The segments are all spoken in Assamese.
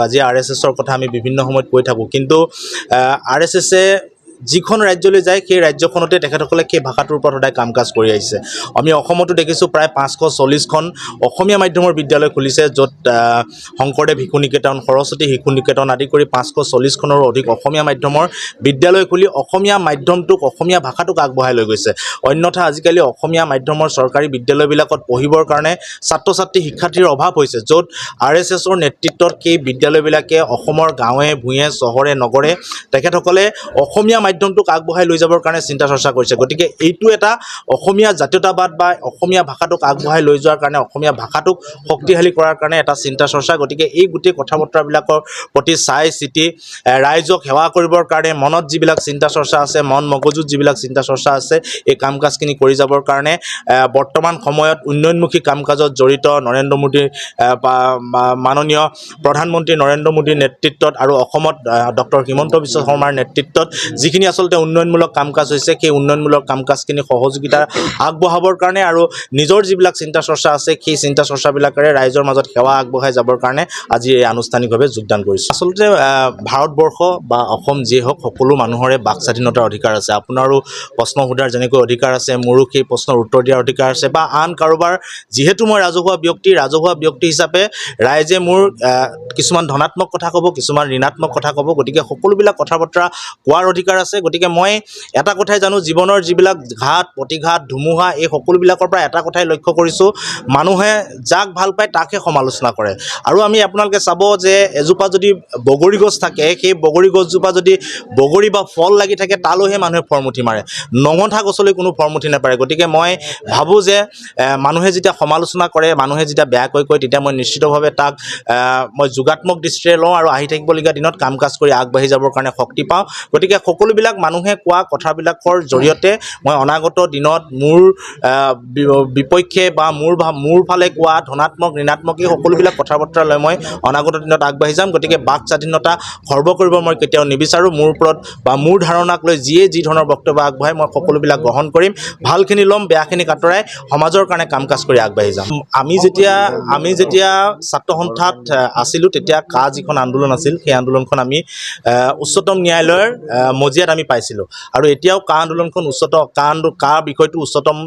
আজি RSSৰ কথা আমি বিভিন্ন সময়ত কৈ থাকোঁ, কিন্তু RSSে যিখন ৰাজ্যলৈ যায় সেই ৰাজ্যখনতে তেখেতসকলে সেই ভাষাটোৰ ওপৰত সদায় কাম কাজ কৰি আহিছে। আমি অসমতো দেখিছোঁ প্ৰায় 540খন অসমীয়া মাধ্যমৰ বিদ্যালয় খুলিছে, য'ত শংকৰদেৱ শিশু নিকেতন, সৰস্বতী শিশু নিকেতন আদি কৰি 540খনৰো অধিক অসমীয়া মাধ্যমৰ বিদ্যালয় খুলি অসমীয়া মাধ্যমটোক, অসমীয়া ভাষাটোক আগবঢ়াই লৈ গৈছে। অন্যথা আজিকালি অসমীয়া মাধ্যমৰ চৰকাৰী বিদ্যালয়বিলাকত পঢ়িবৰ কাৰণে ছাত্ৰ ছাত্ৰী শিক্ষাৰ্থীৰ অভাৱ হৈছে, য'ত RSSৰ নেতৃত্বত সেই বিদ্যালয়বিলাকে অসমৰ গাঁৱে ভূঞে চহৰে নগৰে তেখেতসকলে অসমীয়া মাধ্যমটোক আগবঢ়াই লৈ যাবৰ কাৰণে চিন্তা চৰ্চা কৰিছে। গতিকে এইটো এটা অসমীয়া জাতীয়তাবাদ বা অসমীয়া ভাষাটোক আগবঢ়াই লৈ যোৱাৰ কাৰণে, অসমীয়া ভাষাটোক শক্তিশালী কৰাৰ কাৰণে এটা চিন্তা চৰ্চা। গতিকে এই গোটেই কথা বতৰাবিলাকৰ প্ৰতি চাই চিতি ৰাইজক সেৱা কৰিবৰ কাৰণে মনত যিবিলাক চিন্তা চৰ্চা আছে, মন মগজুত যিবিলাক চিন্তা চৰ্চা আছে, এই কাম কাজখিনি কৰি যাবৰ কাৰণে বৰ্তমান সময়ত উন্নয়নমুখী কাম কাজত জড়িত নৰেন্দ্ৰ মোদীৰ মাননীয় প্ৰধানমন্ত্ৰী নৰেন্দ্ৰ মোদীৰ নেতৃত্বত আৰু অসমত ডক্টৰ হিমন্ত বিশ্ব শৰ্মাৰ নেতৃত্বত যিখিনি আচলতে উন্নয়নমূলক কাম কাজ হৈছে, সেই উন্নয়নমূলক কাম কাজখিনি সহযোগিতা আগবঢ়াবৰ কাৰণে আৰু নিজৰ যিবিলাক চিন্তা চৰ্চা আছে, সেই চিন্তা চৰ্চাবিলাকেৰে ৰাইজৰ মাজত সেৱা আগবঢ়াই যাবৰ কাৰণে আজি এই আনুষ্ঠানিকভাৱে যোগদান কৰিছোঁ। আচলতে ভাৰতবৰ্ষ বা অসম যিয়ে হওক, সকলো মানুহৰে বাক স্বাধীনতাৰ অধিকাৰ আছে। আপোনাৰো প্ৰশ্ন সোধাৰ যেনেকৈ অধিকাৰ আছে, মোৰো সেই প্ৰশ্নৰ উত্তৰ দিয়াৰ অধিকাৰ আছে, বা আন কাৰোবাৰ, যিহেতু মই ৰাজহুৱা ব্যক্তি হিচাপে ৰাইজে মোৰ কিছুমান ধনাত্মক কথা ক'ব, কিছুমান ঋণাত্মক কথা ক'ব, গতিকে সকলোবিলাক কথা বতৰা কোৱাৰ অধিকাৰ আছে। গতিকে মই এটা কথাই জানো, জীৱনৰ যিবিলাক ঘাট প্ৰতিঘাত ধুমুহা, এই সকলোবিলাকৰ পৰা এটা কথাই লক্ষ্য কৰিছোঁ, মানুহে যাক ভাল পায় তাকহে সমালোচনা কৰে। আৰু আমি আপোনালোকে চাব যে এজোপা যদি বগৰী গছ থাকে, সেই বগৰী গছজোপা যদি বগৰী বা ফল লাগি থাকে, তালৈহে মানুহে ফৰমুঠি মাৰে, নঙঠা গছলৈ কোনো ফৰমুঠি নাপাৰে। গতিকে মই ভাবোঁ যে মানুহে যেতিয়া সমালোচনা কৰে, মানুহে যেতিয়া বেয়াকৈ কয়, তেতিয়া মই নিশ্চিতভাৱে তাক মই যোগাত্মক দৃষ্টিৰে লওঁ আৰু আহি থাকিবলগীয়া দিনত কাম কাজ কৰি আগবাঢ়ি যাবৰ কাৰণে শক্তি পাওঁ। গতিকে সকলোবিলাক মানুহে কোৱা কথাবিলাকৰ জৰিয়তে মই অনাগত দিনত মোৰ বিপক্ষে বা মোৰ ফালে কোৱা ধনাত্মক ঋণাত্মক এই সকলোবিলাক কথা বতৰা লৈ মই অনাগত দিনত আগবাঢ়ি যাম। গতিকে বাক স্বাধীনতা খৰ্ব কৰিব মই কেতিয়াও নিবিচাৰোঁ। মোৰ ওপৰত বা মোৰ ধাৰণাক লৈ যিয়ে যি ধৰণৰ বক্তব্য আগবঢ়াই মই সকলোবিলাক গ্ৰহণ কৰিম, ভালখিনি ল'ম, বেয়াখিনিক আঁতৰাই সমাজৰ কাৰণে কাম কাজ কৰি আগবাঢ়ি যাম। আমি যেতিয়া ছাত্ৰ সন্থাত আছিলোঁ, তেতিয়া যিখন আন্দোলন আছিল, সেই আন্দোলনখন আমি উচ্চতম ন্যায়ালয়ৰ মজিয়াত আমি পাইছিলোঁ, আৰু এতিয়াও আন্দোলনখন বিষয়টো উচ্চতম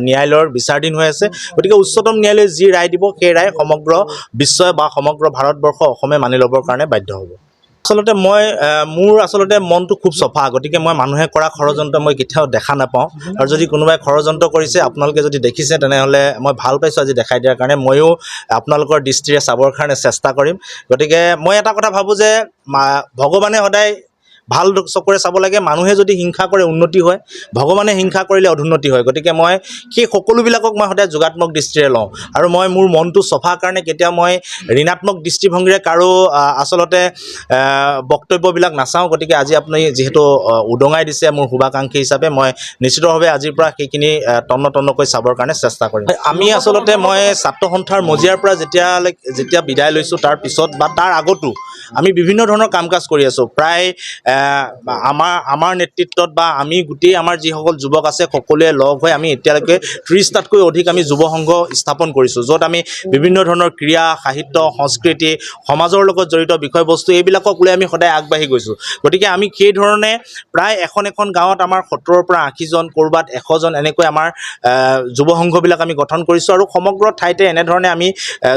ন্যায়ালয়ৰ বিচাৰাধীন হৈ আছে। গতিকে উচ্চতম ন্যায়ালয়ে যি ৰায় দিব, সেই ৰায় সমগ্ৰ বিশ্বই বা সমগ্ৰ ভাৰতবৰ্ষ, অসমে মানি ল'বৰ কাৰণে বাধ্য হ'ব। আচলতে মোৰ মনটো খুব চফা, গতিকে মই মানুহে কৰা ষড়যন্ত্ৰ মই কেতিয়াও দেখা নাপাওঁ। আৰু যদি কোনোবাই ষড়যন্ত্ৰ কৰিছে, আপোনালোকে যদি দেখিছে, তেনেহ'লে মই ভাল পাইছোঁ আজি দেখাই দিয়াৰ কাৰণে। ময়ো আপোনালোকৰ দৃষ্টিৰে চাবৰ কাৰণে চেষ্টা কৰিম। গতিকে মই এটা কথা ভাবোঁ যে ভগৱানে সদায় ভাল চকুৰে চাব লাগে। মানুহে যদি হিংসা কৰে উন্নতি হয়, ভগৱানে হিংসা কৰিলে অধুন্নতি হয়। গতিকে মই সেই সকলোবিলাকক মই সদায় যোগাত্মক দৃষ্টিৰে লওঁ, আৰু মই মোৰ মনটো চফা কাৰণে কেতিয়াও মই ঋণাত্মক দৃষ্টিভংগীৰে কাৰো আচলতে বক্তব্যবিলাক নাচাওঁ। গতিকে আজি আপুনি যিহেতু উদঙাই দিছে মোৰ শুভাকাংক্ষী হিচাপে, মই নিশ্চিতভাৱে আজিৰ পৰা সেইখিনি তন্নকৈ চাবৰ কাৰণে চেষ্টা কৰিম। মই ছাত্ৰ সন্থাৰ মজিয়াৰ পৰা যেতিয়া বিদায় লৈছোঁ, তাৰ পিছত বা তাৰ আগতো আমি বিভিন্ন ধৰণৰ কাম কাজ কৰি আছোঁ। প্ৰায় আমাৰ নেতৃত্বত বা আমি গোটেই আমাৰ যিসকল যুৱক আছে, সকলোৱে লগ হৈ আমি এতিয়ালৈকে 30টাতকৈ অধিক আমি যুৱ সংঘ স্থাপন কৰিছোঁ, য'ত আমি বিভিন্ন ধৰণৰ ক্ৰীড়া, সাহিত্য, সংস্কৃতি, সমাজৰ লগত জড়িত বিষয়বস্তু, এইবিলাকক লৈ আমি সদায় আগবাঢ়ি গৈছোঁ। গতিকে আমি সেই ধৰণে প্ৰায় এখন গাঁৱত আমাৰ 70ৰ পৰা 80জন, ক'ৰবাত 100জন এনেকৈ আমাৰ যুৱ সংঘবিলাক আমি গঠন কৰিছোঁ, আৰু সমগ্ৰ ঠাইতে এনেধৰণে আমি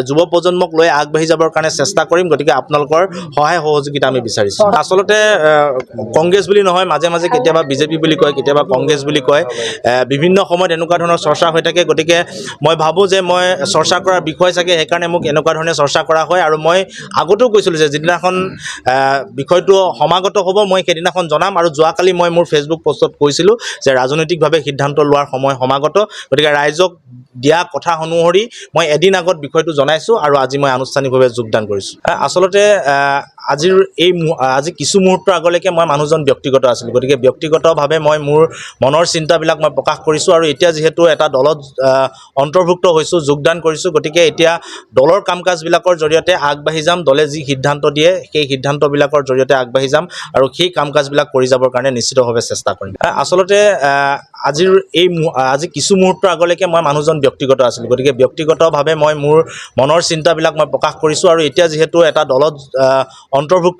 যুৱ প্ৰজন্মক লৈ আগবাঢ়ি যাবৰ কাৰণে চেষ্টা কৰিম। গতিকে আপোনালোকৰ সহায় সহযোগিতা আমি বিচাৰিছোঁ। আচলতে কংগ্ৰেছ বুলি নহয়, মাজে মাজে কেতিয়াবা বিজেপি বুলি কয়, কেতিয়াবা কংগ্ৰেছ বুলি কয়, বিভিন্ন সময়ত এনেকুৱা ধৰণৰ চৰ্চা হৈ থাকে। গতিকে মই ভাবোঁ যে মই চৰ্চা কৰাৰ বিষয় চাগে, সেইকাৰণে মোক এনেকুৱা ধৰণে চৰ্চা কৰা হয়। আৰু মই আগতেও কৈছিলোঁ যে যিদিনাখন বিষয়টো সমাগত হ'ব, মই সেইদিনাখন জনাম। আৰু যোৱাকালি মই মোৰ ফেচবুক পোষ্টত কৈছিলোঁ যে ৰাজনৈতিকভাৱে সিদ্ধান্ত লোৱাৰ সময় সমাগত। গতিকে ৰাইজক দিয়া কথা অনুসৰি মই এদিন আগত বিষয়টো জনাইছোঁ, আৰু আজি মই আনুষ্ঠানিকভাৱে যোগদান কৰিছোঁ। আচলতে আজি কিছু মুহূৰ্তৰ আগলৈকে মই মানুহজন ব্যক্তিগত আছিলোঁ। গতিকে ব্যক্তিগতভাৱে মই মোৰ মনৰ চিন্তাবিলাক মই প্ৰকাশ কৰিছোঁ, আৰু এতিয়া যিহেতু এটা দলত অন্তৰ্ভুক্ত হৈছোঁ, যোগদান কৰিছোঁ, গতিকে এতিয়া দলৰ কাম কাজবিলাকৰ জৰিয়তে আগবাঢ়ি যাম। দলে যি সিদ্ধান্ত দিয়ে, সেই সিদ্ধান্তবিলাকৰ জৰিয়তে আগবাঢ়ি যাম, আৰু সেই কাম কাজবিলাক কৰি যাবৰ কাৰণে নিশ্চিতভাৱে চেষ্টা কৰিম। আচলতে আজি কিছু মুহূৰ্তৰ আগলৈকে মই মানুহজন ব্যক্তিগত আছিলোঁ, গতিকে ব্যক্তিগতভাৱে মই মোৰ মনৰ চিন্তাবিলাক মই প্ৰকাশ কৰিছোঁ আৰু এতিয়া যিহেতু এটা দলত অন্তৰ্ভুক্ত